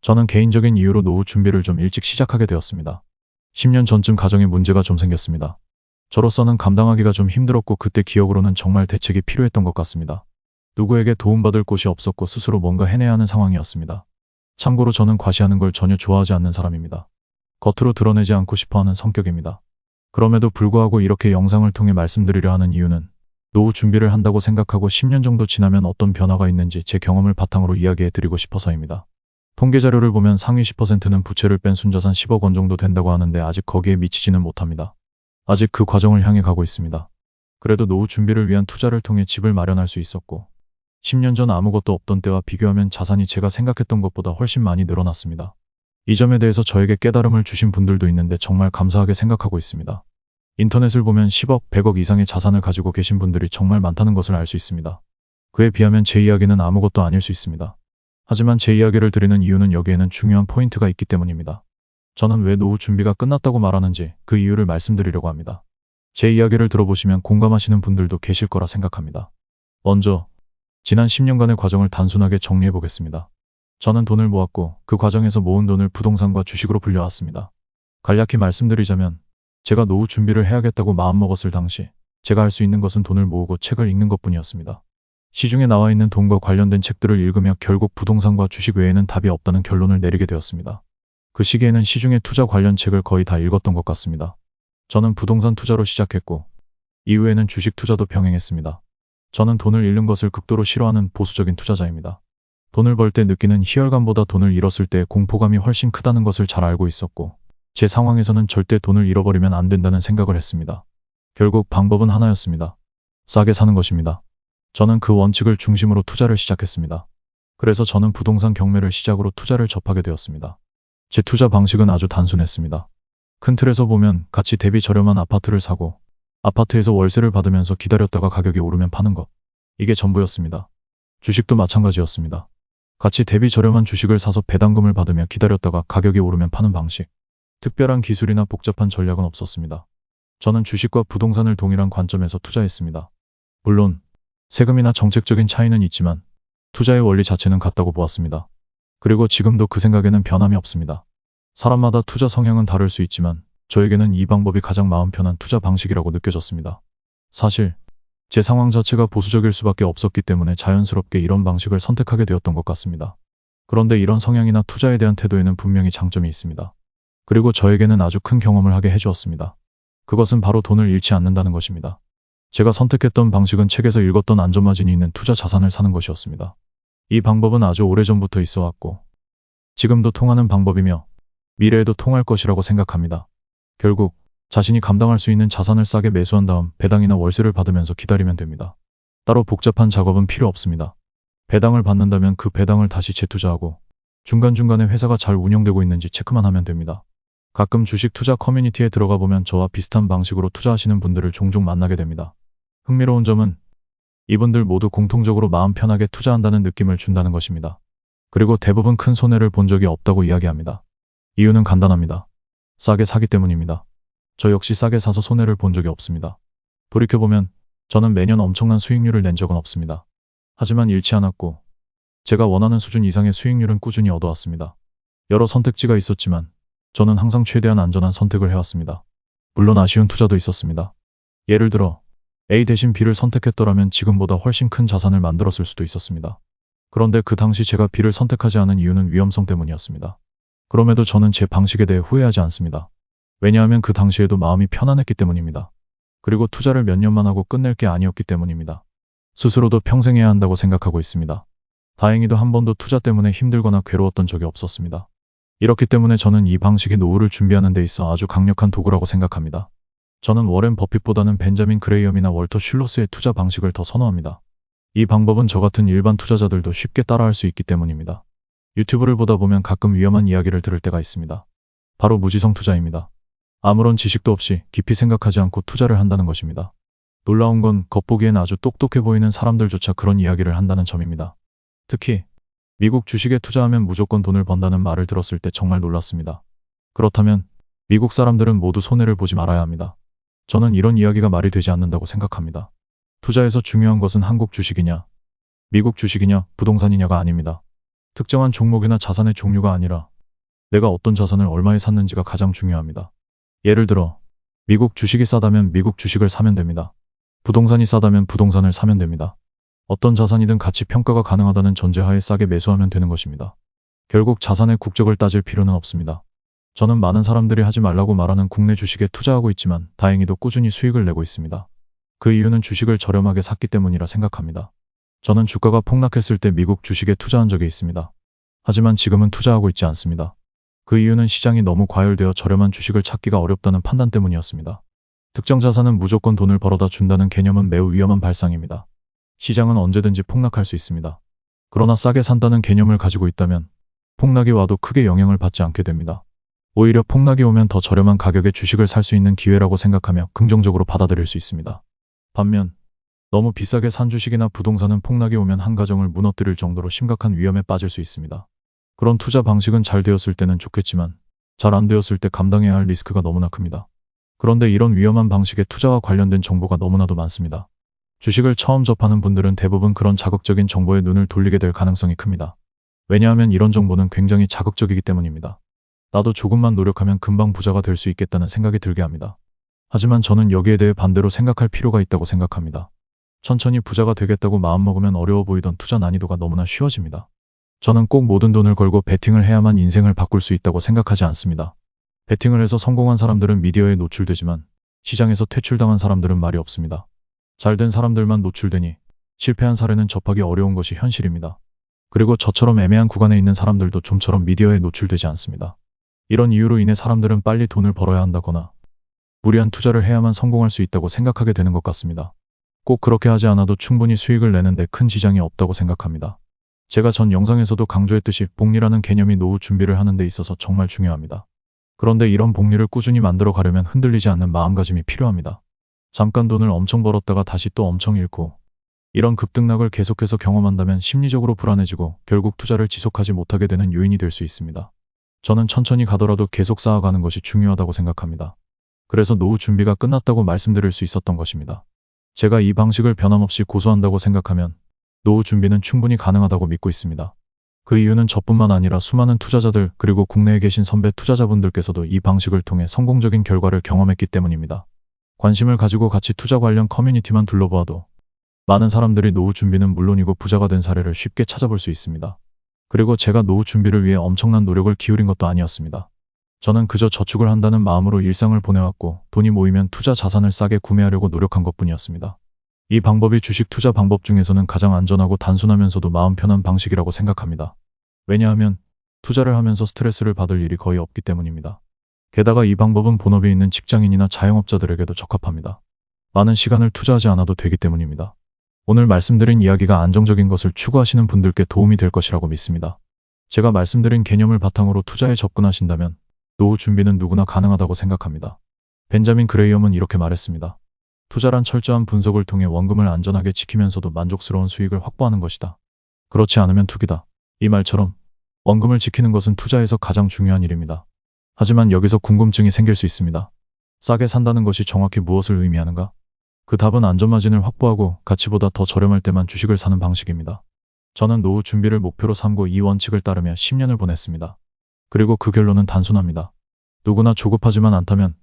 저는 개인적인 이유로 노후 준비를 좀 일찍 시작하게 되었습니다. 10년 전쯤 가정에 문제가 좀 생겼습니다. 저로서는 감당하기가 좀 힘들었고 그때 기억으로는 정말 대책이 필요했던 것 같습니다. 누구에게 도움받을 곳이 없었고 스스로 뭔가 해내야 하는 상황이었습니다. 참고로 저는 과시하는 걸 전혀 좋아하지 않는 사람입니다. 겉으로 드러내지 않고 싶어하는 성격입니다. 그럼에도 불구하고 이렇게 영상을 통해 말씀드리려 하는 이유는 노후 준비를 한다고 생각하고 10년 정도 지나면 어떤 변화가 있는지 제 경험을 바탕으로 이야기해 드리고 싶어서입니다. 통계 자료를 보면 상위 10%는 부채를 뺀 순자산 10억 원 정도 된다고 하는데 아직 거기에 미치지는 못합니다. 아직 그 과정을 향해 가고 있습니다. 그래도 노후 준비를 위한 투자를 통해 집을 마련할 수 있었고 10년 전 아무것도 없던 때와 비교하면 자산이 제가 생각했던 것보다 훨씬 많이 늘어났습니다. 이 점에 대해서 저에게 깨달음을 주신 분들도 있는데 정말 감사하게 생각하고 있습니다. 인터넷을 보면 10억, 100억 이상의 자산을 가지고 계신 분들이 정말 많다는 것을 알 수 있습니다. 그에 비하면 제 이야기는 아무것도 아닐 수 있습니다. 하지만 제 이야기를 드리는 이유는 여기에는 중요한 포인트가 있기 때문입니다. 저는 왜 노후 준비가 끝났다고 말하는지 그 이유를 말씀드리려고 합니다. 제 이야기를 들어보시면 공감하시는 분들도 계실 거라 생각합니다. 먼저 지난 10년간의 과정을 단순하게 정리해 보겠습니다. 저는 돈을 모았고 그 과정에서 모은 돈을 부동산과 주식으로 불려왔습니다. 간략히 말씀드리자면 제가 노후 준비를 해야겠다고 마음먹었을 당시 제가 할 수 있는 것은 돈을 모으고 책을 읽는 것뿐이었습니다. 시중에 나와 있는 돈과 관련된 책들을 읽으며 결국 부동산과 주식 외에는 답이 없다는 결론을 내리게 되었습니다. 그 시기에는 시중의 투자 관련 책을 거의 다 읽었던 것 같습니다. 저는 부동산 투자로 시작했고 이후에는 주식 투자도 병행했습니다. 저는 돈을 잃는 것을 극도로 싫어하는 보수적인 투자자입니다. 돈을 벌 때 느끼는 희열감보다 돈을 잃었을 때의 공포감이 훨씬 크다는 것을 잘 알고 있었고 제 상황에서는 절대 돈을 잃어버리면 안 된다는 생각을 했습니다. 결국 방법은 하나였습니다. 싸게 사는 것입니다. 저는 그 원칙을 중심으로 투자를 시작했습니다. 그래서 저는 부동산 경매를 시작으로 투자를 접하게 되었습니다. 제 투자 방식은 아주 단순했습니다. 큰 틀에서 보면 가치 대비 저렴한 아파트를 사고 아파트에서 월세를 받으면서 기다렸다가 가격이 오르면 파는 것. 이게 전부였습니다. 주식도 마찬가지였습니다. 가치 대비 저렴한 주식을 사서 배당금을 받으며 기다렸다가 가격이 오르면 파는 방식. 특별한 기술이나 복잡한 전략은 없었습니다. 저는 주식과 부동산을 동일한 관점에서 투자했습니다. 물론 세금이나 정책적인 차이는 있지만 투자의 원리 자체는 같다고 보았습니다. 그리고 지금도 그 생각에는 변함이 없습니다. 사람마다 투자 성향은 다를 수 있지만 저에게는 이 방법이 가장 마음 편한 투자 방식이라고 느껴졌습니다. 사실 제 상황 자체가 보수적일 수밖에 없었기 때문에 자연스럽게 이런 방식을 선택하게 되었던 것 같습니다. 그런데 이런 성향이나 투자에 대한 태도에는 분명히 장점이 있습니다. 그리고 저에게는 아주 큰 경험을 하게 해주었습니다. 그것은 바로 돈을 잃지 않는다는 것입니다. 제가 선택했던 방식은 책에서 읽었던 안전마진이 있는 투자 자산을 사는 것이었습니다. 이 방법은 아주 오래전부터 있어 왔고 지금도 통하는 방법이며 미래에도 통할 것이라고 생각합니다. 결국 자신이 감당할 수 있는 자산을 싸게 매수한 다음 배당이나 월세를 받으면서 기다리면 됩니다. 따로 복잡한 작업은 필요 없습니다. 배당을 받는다면 그 배당을 다시 재투자하고 중간중간에 회사가 잘 운영되고 있는지 체크만 하면 됩니다. 가끔 주식 투자 커뮤니티에 들어가 보면 저와 비슷한 방식으로 투자하시는 분들을 종종 만나게 됩니다. 흥미로운 점은 이분들 모두 공통적으로 마음 편하게 투자한다는 느낌을 준다는 것입니다. 그리고 대부분 큰 손해를 본 적이 없다고 이야기합니다. 이유는 간단합니다. 싸게 사기 때문입니다. 저 역시 싸게 사서 손해를 본 적이 없습니다. 돌이켜보면 저는 매년 엄청난 수익률을 낸 적은 없습니다. 하지만 잃지 않았고 제가 원하는 수준 이상의 수익률은 꾸준히 얻어왔습니다. 여러 선택지가 있었지만 저는 항상 최대한 안전한 선택을 해왔습니다. 물론 아쉬운 투자도 있었습니다. 예를 들어 A 대신 B를 선택했더라면 지금보다 훨씬 큰 자산을 만들었을 수도 있었습니다. 그런데 그 당시 제가 B를 선택하지 않은 이유는 위험성 때문이었습니다. 그럼에도 저는 제 방식에 대해 후회하지 않습니다. 왜냐하면 그 당시에도 마음이 편안했기 때문입니다. 그리고 투자를 몇 년만 하고 끝낼 게 아니었기 때문입니다. 스스로도 평생 해야 한다고 생각하고 있습니다. 다행히도 한 번도 투자 때문에 힘들거나 괴로웠던 적이 없었습니다. 이렇기 때문에 저는 이 방식이 노후를 준비하는 데 있어 아주 강력한 도구라고 생각합니다. 저는 워렌 버핏보다는 벤자민 그레이엄이나 월터 슐러스의 투자 방식을 더 선호합니다. 이 방법은 저 같은 일반 투자자들도 쉽게 따라할 수 있기 때문입니다. 유튜브를 보다 보면 가끔 위험한 이야기를 들을 때가 있습니다. 바로 무지성 투자입니다. 아무런 지식도 없이 깊이 생각하지 않고 투자를 한다는 것입니다. 놀라운 건 겉보기엔 아주 똑똑해 보이는 사람들조차 그런 이야기를 한다는 점입니다. 특히 미국 주식에 투자하면 무조건 돈을 번다는 말을 들었을 때 정말 놀랐습니다. 그렇다면 미국 사람들은 모두 손해를 보지 말아야 합니다. 저는 이런 이야기가 말이 되지 않는다고 생각합니다. 투자에서 중요한 것은 한국 주식이냐, 미국 주식이냐, 부동산이냐가 아닙니다. 특정한 종목이나 자산의 종류가 아니라 내가 어떤 자산을 얼마에 샀는지가 가장 중요합니다. 예를 들어 미국 주식이 싸다면 미국 주식을 사면 됩니다. 부동산이 싸다면 부동산을 사면 됩니다. 어떤 자산이든 가치 평가가 가능하다는 전제하에 싸게 매수하면 되는 것입니다. 결국 자산의 국적을 따질 필요는 없습니다. 저는 많은 사람들이 하지 말라고 말하는 국내 주식에 투자하고 있지만 다행히도 꾸준히 수익을 내고 있습니다. 그 이유는 주식을 저렴하게 샀기 때문이라 생각합니다. 저는 주가가 폭락했을 때 미국 주식에 투자한 적이 있습니다. 하지만 지금은 투자하고 있지 않습니다. 그 이유는 시장이 너무 과열되어 저렴한 주식을 찾기가 어렵다는 판단 때문이었습니다. 특정 자산은 무조건 돈을 벌어다 준다는 개념은 매우 위험한 발상입니다. 시장은 언제든지 폭락할 수 있습니다. 그러나 싸게 산다는 개념을 가지고 있다면 폭락이 와도 크게 영향을 받지 않게 됩니다. 오히려 폭락이 오면 더 저렴한 가격에 주식을 살 수 있는 기회라고 생각하며 긍정적으로 받아들일 수 있습니다. 반면 너무 비싸게 산 주식이나 부동산은 폭락이 오면 한 가정을 무너뜨릴 정도로 심각한 위험에 빠질 수 있습니다. 그런 투자 방식은 잘 되었을 때는 좋겠지만 잘 안 되었을 때 감당해야 할 리스크가 너무나 큽니다. 그런데 이런 위험한 방식의 투자와 관련된 정보가 너무나도 많습니다. 주식을 처음 접하는 분들은 대부분 그런 자극적인 정보에 눈을 돌리게 될 가능성이 큽니다. 왜냐하면 이런 정보는 굉장히 자극적이기 때문입니다. 나도 조금만 노력하면 금방 부자가 될 수 있겠다는 생각이 들게 합니다. 하지만 저는 여기에 대해 반대로 생각할 필요가 있다고 생각합니다. 천천히 부자가 되겠다고 마음먹으면 어려워 보이던 투자 난이도가 너무나 쉬워집니다. 저는 꼭 모든 돈을 걸고 베팅을 해야만 인생을 바꿀 수 있다고 생각하지 않습니다. 베팅을 해서 성공한 사람들은 미디어에 노출되지만 시장에서 퇴출당한 사람들은 말이 없습니다. 잘된 사람들만 노출되니 실패한 사례는 접하기 어려운 것이 현실입니다. 그리고 저처럼 애매한 구간에 있는 사람들도 좀처럼 미디어에 노출되지 않습니다. 이런 이유로 인해 사람들은 빨리 돈을 벌어야 한다거나 무리한 투자를 해야만 성공할 수 있다고 생각하게 되는 것 같습니다. 꼭 그렇게 하지 않아도 충분히 수익을 내는데 큰 지장이 없다고 생각합니다. 제가 전 영상에서도 강조했듯이 복리라는 개념이 노후 준비를 하는 데 있어서 정말 중요합니다. 그런데 이런 복리를 꾸준히 만들어 가려면 흔들리지 않는 마음가짐이 필요합니다. 잠깐 돈을 엄청 벌었다가 다시 또 엄청 잃고 이런 급등락을 계속해서 경험한다면 심리적으로 불안해지고 결국 투자를 지속하지 못하게 되는 요인이 될 수 있습니다. 저는 천천히 가더라도 계속 쌓아가는 것이 중요하다고 생각합니다. 그래서 노후 준비가 끝났다고 말씀드릴 수 있었던 것입니다. 제가 이 방식을 변함없이 고수한다고 생각하면 노후 준비는 충분히 가능하다고 믿고 있습니다. 그 이유는 저뿐만 아니라 수많은 투자자들 그리고 국내에 계신 선배 투자자분들께서도 이 방식을 통해 성공적인 결과를 경험했기 때문입니다. 관심을 가지고 같이 투자 관련 커뮤니티만 둘러보아도 많은 사람들이 노후 준비는 물론이고 부자가 된 사례를 쉽게 찾아볼 수 있습니다. 그리고 제가 노후 준비를 위해 엄청난 노력을 기울인 것도 아니었습니다. 저는 그저 저축을 한다는 마음으로 일상을 보내왔고 돈이 모이면 투자 자산을 싸게 구매하려고 노력한 것뿐이었습니다. 이 방법이 주식 투자 방법 중에서는 가장 안전하고 단순하면서도 마음 편한 방식이라고 생각합니다. 왜냐하면 투자를 하면서 스트레스를 받을 일이 거의 없기 때문입니다. 게다가 이 방법은 본업이 있는 직장인이나 자영업자들에게도 적합합니다. 많은 시간을 투자하지 않아도 되기 때문입니다. 오늘 말씀드린 이야기가 안정적인 것을 추구하시는 분들께 도움이 될 것이라고 믿습니다. 제가 말씀드린 개념을 바탕으로 투자에 접근하신다면 노후 준비는 누구나 가능하다고 생각합니다. 벤자민 그레이엄은 이렇게 말했습니다. 투자란 철저한 분석을 통해 원금을 안전하게 지키면서도 만족스러운 수익을 확보하는 것이다. 그렇지 않으면 투기다. 이 말처럼 원금을 지키는 것은 투자에서 가장 중요한 일입니다. 하지만 여기서 궁금증이 생길 수 있습니다. 싸게 산다는 것이 정확히 무엇을 의미하는가? 그 답은 안전마진을 확보하고 가치보다 더 저렴할 때만 주식을 사는 방식입니다. 저는 노후 준비를 목표로 삼고 이 원칙을 따르며 10년을 보냈습니다. 그리고 그 결론은 단순합니다. 누구나 조급하지만 않다면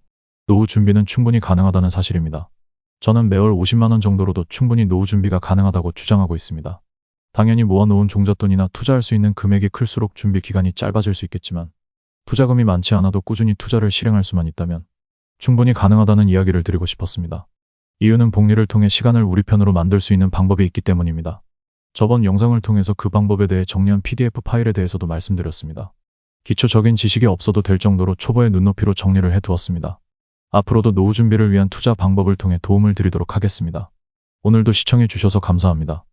노후 준비는 충분히 가능하다는 사실입니다. 저는 매월 50만 원 정도로도 충분히 노후 준비가 가능하다고 주장하고 있습니다. 당연히 모아놓은 종잣돈이나 투자할 수 있는 금액이 클수록 준비 기간이 짧아질 수 있겠지만 투자금이 많지 않아도 꾸준히 투자를 실행할 수만 있다면 충분히 가능하다는 이야기를 드리고 싶었습니다. 이유는 복리를 통해 시간을 우리 편으로 만들 수 있는 방법이 있기 때문입니다. 저번 영상을 통해서 그 방법에 대해 정리한 PDF 파일에 대해서도 말씀드렸습니다. 기초적인 지식이 없어도 될 정도로 초보의 눈높이로 정리를 해두었습니다. 앞으로도 노후 준비를 위한 투자 방법을 통해 도움을 드리도록 하겠습니다. 오늘도 시청해 주셔서 감사합니다.